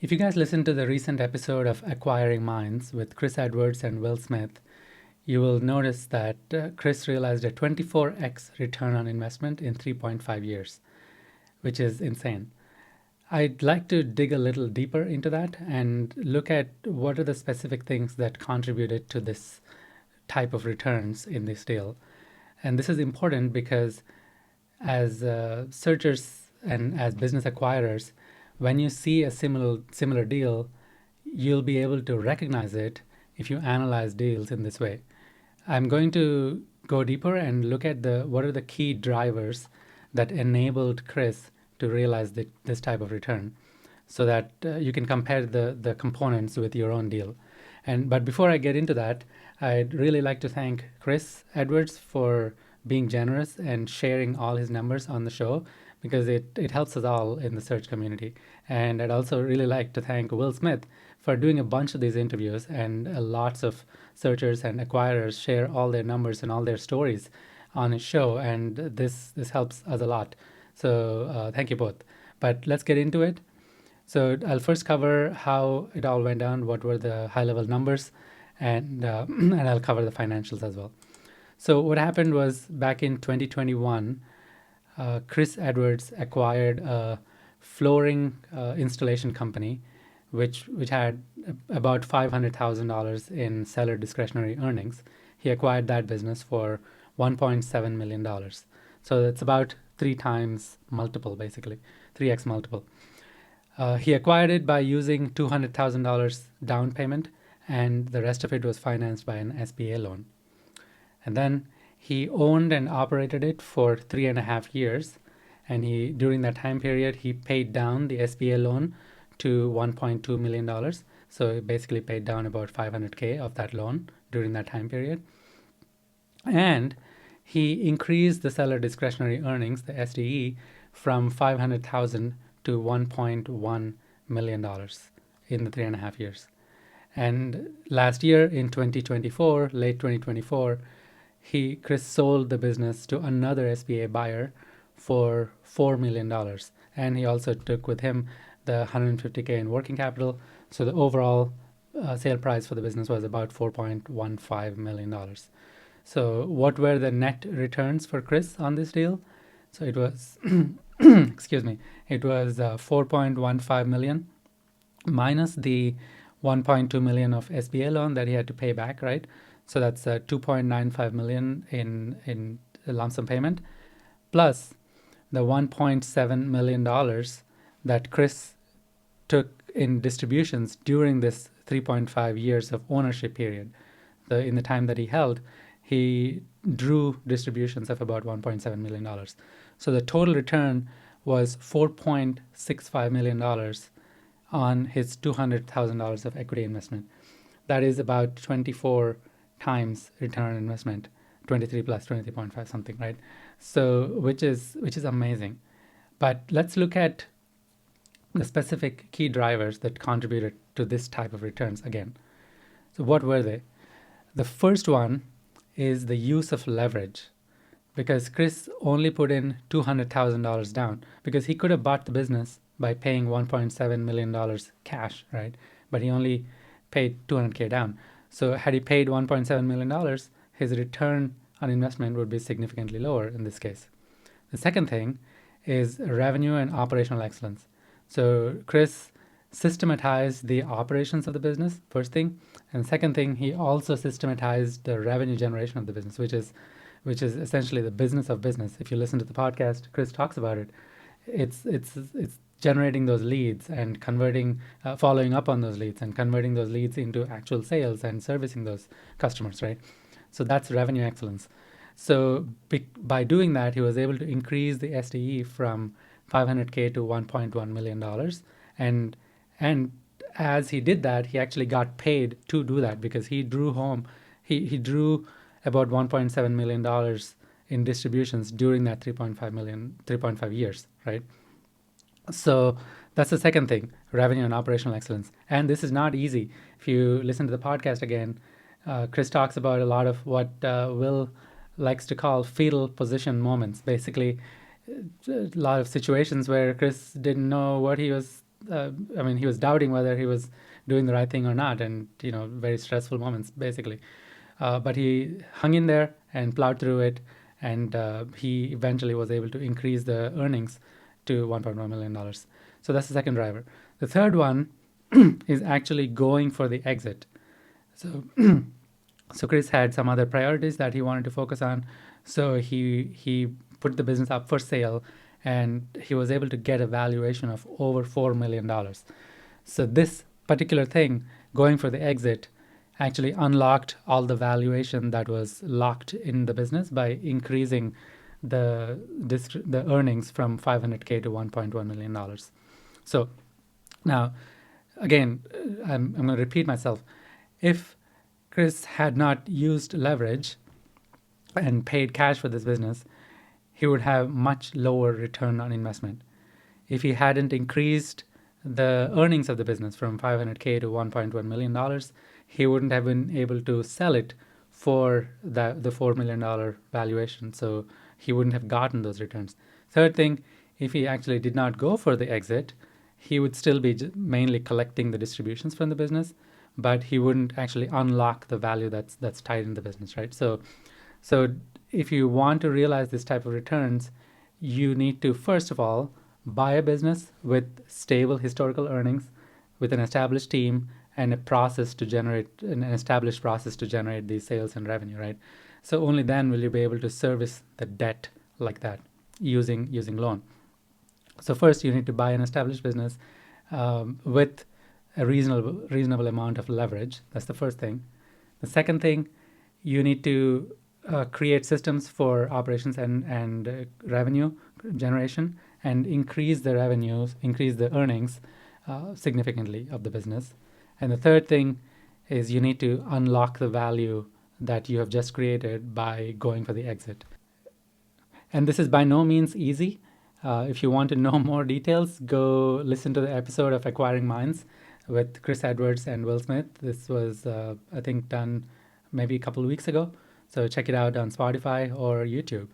If you guys listened to the recent episode of Acquiring Minds with Chris Edwards and Will Smith, you will notice that Chris realized a 24x return on investment in 3.5 years, which is insane. I'd like to dig a little deeper into that and look at what are the specific things that contributed to this type of returns in this deal. And this is important because as searchers and as business acquirers, when you see a similar deal, you'll be able to recognize it if you analyze deals in this way. I'm going to go deeper and look at what are the key drivers that enabled Chris to realize this type of return, so that you can compare the components with your own deal. But before I get into that, I'd really like to thank Chris Edwards for being generous and sharing all his numbers on the show, because it helps us all in the search community. And I'd also really like to thank Will Smith for doing a bunch of these interviews, and lots of searchers and acquirers share all their numbers and all their stories on his show, and this helps us a lot. So thank you both. But let's get into it. So I'll first cover how it all went down, what were the high-level numbers, and and I'll cover the financials as well. So what happened was, back in 2021, Chris Edwards acquired a flooring installation company, which had about $500,000 in seller discretionary earnings. He acquired that business for $1.7 million. So it's about 3x multiple, basically, 3x multiple. He acquired it by using $200,000 down payment, and the rest of it was financed by an SBA loan. And then he owned and operated it for 3.5 years. And during that time period, he paid down the SBA loan to $1.2 million. So he basically paid down about $500K of that loan during that time period. And he increased the seller discretionary earnings, the SDE, from $500,000 to $1.1 million in the 3.5 years. And last year in 2024, late 2024, Chris sold the business to another SBA buyer for $4 million. And he also took with him the $150K in working capital. So the overall sale price for the business was about $4.15 million. So what were the net returns for Chris on this deal? So it was, excuse me, it was 4.15 million minus the 1.2 million of SBA loan that he had to pay back, right? So that's 2.95 million in lump sum payment, plus the $1.7 million that Chris took in distributions during this 3.5 years of ownership period. In the time that he held, he drew distributions of about $1.7 million. So the total return was $4.65 million on his $200,000 of equity investment. That is about 24 times return on investment, 23 plus 23.5 something, right? So which is amazing. But let's look at the specific key drivers that contributed to this type of returns again. So what were they? The first one is the use of leverage, because Chris only put in $200,000 down, because he could have bought the business by paying $1.7 million cash, right? But he only paid $200K down. So had he paid $1.7 million, his return on investment would be significantly lower in this case. The second thing is revenue and operational excellence. So Chris systematized the operations of the business, first thing. And second thing, he also systematized the revenue generation of the business, which is essentially the business of business. If you listen to the podcast, Chris talks about it. It's generating those leads and converting, following up on those leads and converting those leads into actual sales and servicing those customers, right? So that's revenue excellence. So by doing that, he was able to increase the SDE from $500K to $1.1 million. And as he did that, he actually got paid to do that, because he drew about $1.7 million in distributions during that 3.5 years, right? So that's the second thing, revenue and operational excellence. And this is not easy. If you listen to the podcast again, Chris talks about a lot of what Will likes to call fetal position moments. Basically, a lot of situations where Chris didn't know what he was I mean, he was doubting whether he was doing the right thing or not, and very stressful moments basically. But he hung in there and plowed through it, and he eventually was able to increase the earnings to $1.1 million. So that's the second driver. The third one is actually going for the exit. So, so Chris had some other priorities that he wanted to focus on. So he put the business up for sale, and he was able to get a valuation of over $4 million. So this particular thing, going for the exit, actually unlocked all the valuation that was locked in the business by increasing the earnings from 500K to $1.1 million. So now, again, I'm going to repeat myself. If Chris had not used leverage and paid cash for this business, he would have much lower return on investment. If he hadn't increased the earnings of the business from 500K to $1.1 million, he wouldn't have been able to sell it for the $4 million valuation. So he wouldn't have gotten those returns. Third thing, if he actually did not go for the exit, he would still be mainly collecting the distributions from the business, but he wouldn't actually unlock the value that's tied in the business, right? So if you want to realize this type of returns, you need to, first of all, buy a business with stable historical earnings, with an established team and an established process to generate these sales and revenue, right? So only then will you be able to service the debt like that using loan. So first, you need to buy an established business with a reasonable amount of leverage. That's the first thing. The second thing, you need to create systems for operations and revenue generation, and increase the earnings significantly of the business. And the third thing is you need to unlock the value that you have just created by going for the exit. And this is by no means easy. If you want to know more details, go listen to the episode of Acquiring Minds with Chris Edwards and Will Smith. This was, I think, done maybe a couple of weeks ago. So check it out on Spotify or YouTube.